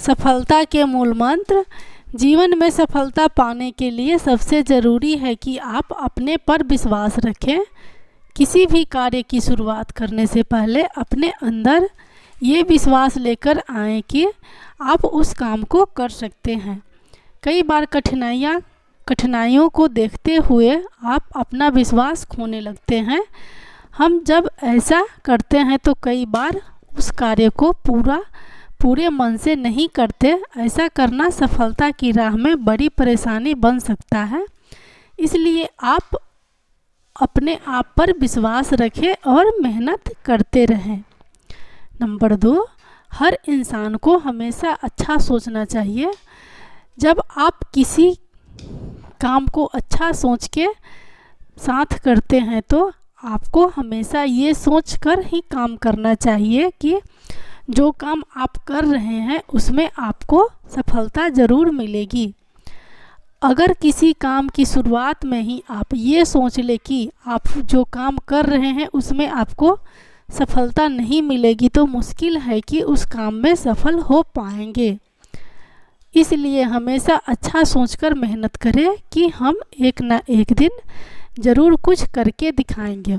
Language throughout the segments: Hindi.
सफलता के मूल मंत्र। जीवन में सफलता पाने के लिए सबसे ज़रूरी है कि आप अपने पर विश्वास रखें। किसी भी कार्य की शुरुआत करने से पहले अपने अंदर ये विश्वास लेकर आएं कि आप उस काम को कर सकते हैं। कई बार कठिनाइयों को देखते हुए आप अपना विश्वास खोने लगते हैं। हम जब ऐसा करते हैं तो कई बार उस कार्य को पूरे मन से नहीं करते। ऐसा करना सफलता की राह में बड़ी परेशानी बन सकता है। इसलिए आप अपने आप पर विश्वास रखें और मेहनत करते रहें। नंबर 2, हर इंसान को हमेशा अच्छा सोचना चाहिए। जब आप किसी काम को अच्छा सोच के साथ करते हैं तो आपको हमेशा ये सोच कर ही काम करना चाहिए कि जो काम आप कर रहे हैं उसमें आपको सफलता ज़रूर मिलेगी। अगर किसी काम की शुरुआत में ही आप ये सोच ले कि आप जो काम कर रहे हैं उसमें आपको सफलता नहीं मिलेगी तो मुश्किल है कि उस काम में सफल हो पाएंगे। इसलिए हमेशा अच्छा सोचकर मेहनत करें कि हम एक ना एक दिन ज़रूर कुछ करके दिखाएंगे।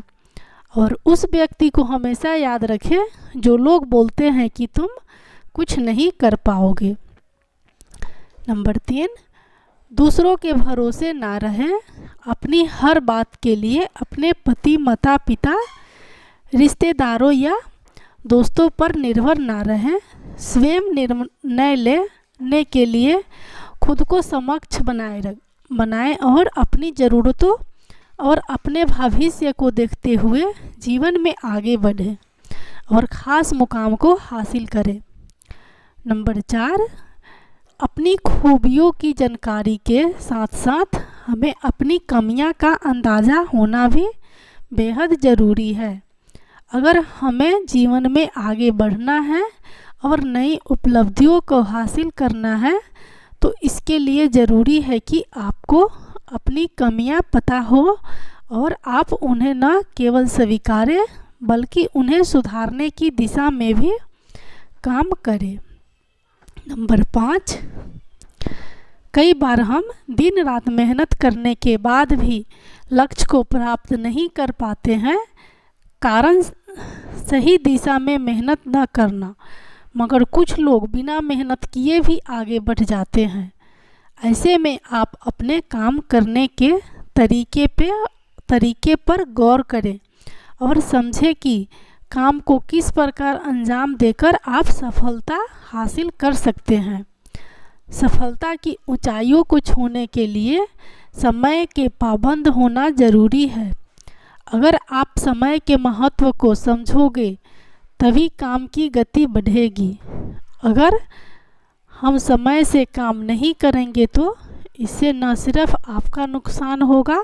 और उस व्यक्ति को हमेशा याद रखें जो लोग बोलते हैं कि तुम कुछ नहीं कर पाओगे। नंबर 3, दूसरों के भरोसे ना रहें। अपनी हर बात के लिए अपने पति, माता पिता, रिश्तेदारों या दोस्तों पर निर्भर ना रहें। स्वयं निर्णय लेने के लिए खुद को सक्षम बनाएं और अपनी ज़रूरतों और अपने भविष्य को देखते हुए जीवन में आगे बढ़ें और ख़ास मुकाम को हासिल करें। नंबर 4, अपनी खूबियों की जानकारी के साथ साथ हमें अपनी कमियां का अंदाज़ा होना भी बेहद ज़रूरी है। अगर हमें जीवन में आगे बढ़ना है और नई उपलब्धियों को हासिल करना है तो इसके लिए ज़रूरी है कि आपको अपनी कमियां पता हो और आप उन्हें न केवल स्वीकारें बल्कि उन्हें सुधारने की दिशा में भी काम करें। नंबर 5, कई बार हम दिन रात मेहनत करने के बाद भी लक्ष्य को प्राप्त नहीं कर पाते हैं। कारण सही दिशा में मेहनत न करना, मगर कुछ लोग बिना मेहनत किए भी आगे बढ़ जाते हैं। ऐसे में आप अपने काम करने के तरीके पर गौर करें और समझें कि काम को किस प्रकार अंजाम देकर आप सफलता हासिल कर सकते हैं। सफलता की ऊंचाइयों को छूने के लिए समय के पाबंद होना ज़रूरी है। अगर आप समय के महत्व को समझोगे तभी काम की गति बढ़ेगी। अगर हम समय से काम नहीं करेंगे तो इससे न सिर्फ आपका नुकसान होगा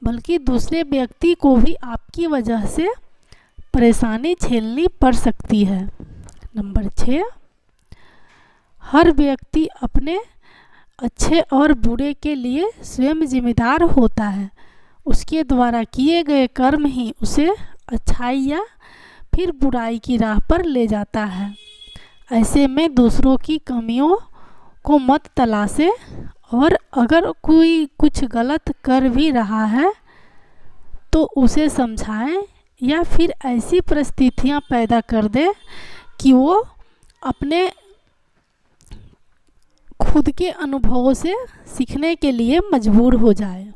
बल्कि दूसरे व्यक्ति को भी आपकी वजह से परेशानी झेलनी पड़ सकती है। नंबर 6, हर व्यक्ति अपने अच्छे और बुरे के लिए स्वयं जिम्मेदार होता है। उसके द्वारा किए गए कर्म ही उसे अच्छाई या फिर बुराई की राह पर ले जाता है। ऐसे में दूसरों की कमियों को मत तलाशें और अगर कोई कुछ गलत कर भी रहा है तो उसे समझाएं या फिर ऐसी परिस्थितियां पैदा कर दे कि वो अपने खुद के अनुभवों से सीखने के लिए मजबूर हो जाए।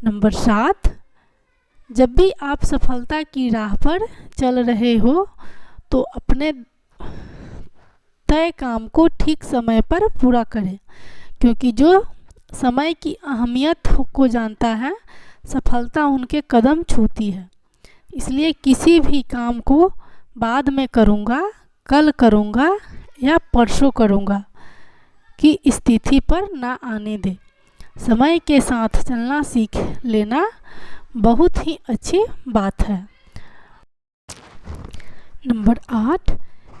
नंबर 7, जब भी आप सफलता की राह पर चल रहे हो तो अपने तय काम को ठीक समय पर पूरा करें, क्योंकि जो समय की अहमियत को जानता है सफलता उनके कदम छूती है। इसलिए किसी भी काम को बाद में करूँगा, कल करूँगा या परसों करूँगा की स्थिति पर ना आने दे। समय के साथ चलना सीख लेना बहुत ही अच्छी बात है। नंबर 8,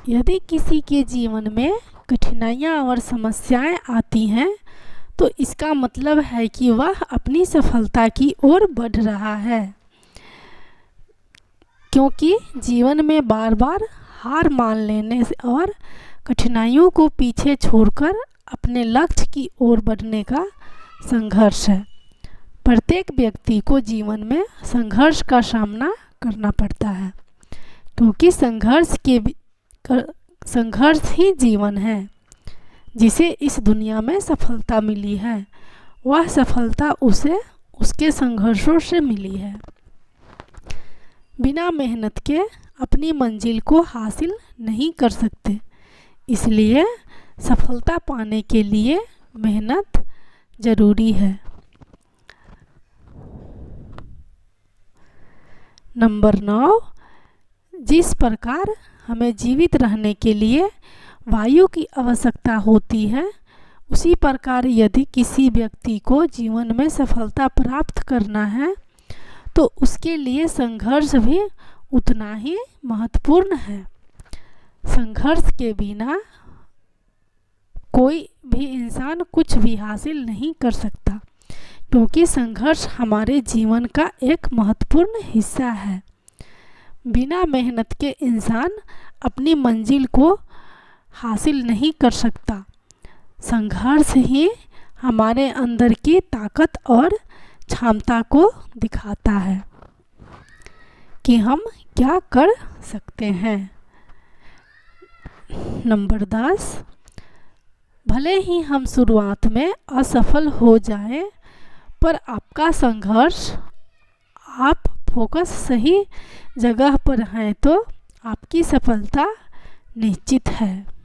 यदि किसी के जीवन में कठिनाइयाँ और समस्याएं आती हैं तो इसका मतलब है कि वह अपनी सफलता की ओर बढ़ रहा है, क्योंकि जीवन में बार बार हार मान लेने से और कठिनाइयों को पीछे छोड़कर अपने लक्ष्य की ओर बढ़ने का संघर्ष है। प्रत्येक व्यक्ति को जीवन में संघर्ष का सामना करना पड़ता है, क्योंकि संघर्ष ही जीवन है। जिसे इस दुनिया में सफलता मिली है, वह सफलता उसे उसके संघर्षों से मिली है। बिना मेहनत के अपनी मंजिल को हासिल नहीं कर सकते, इसलिए सफलता पाने के लिए मेहनत जरूरी है। नंबर 9, जिस प्रकार हमें जीवित रहने के लिए वायु की आवश्यकता होती है, उसी प्रकार यदि किसी व्यक्ति को जीवन में सफलता प्राप्त करना है तो उसके लिए संघर्ष भी उतना ही महत्वपूर्ण है। संघर्ष के बिना कोई भी इंसान कुछ भी हासिल नहीं कर सकता, क्योंकि संघर्ष हमारे जीवन का एक महत्वपूर्ण हिस्सा है। बिना मेहनत के इंसान अपनी मंजिल को हासिल नहीं कर सकता। संघर्ष ही हमारे अंदर की ताकत और क्षमता को दिखाता है कि हम क्या कर सकते हैं। नंबर 10, भले ही हम शुरुआत में असफल हो जाएं, पर आपका संघर्ष, आप फोकस सही जगह पर हैं तो आपकी सफलता निश्चित है।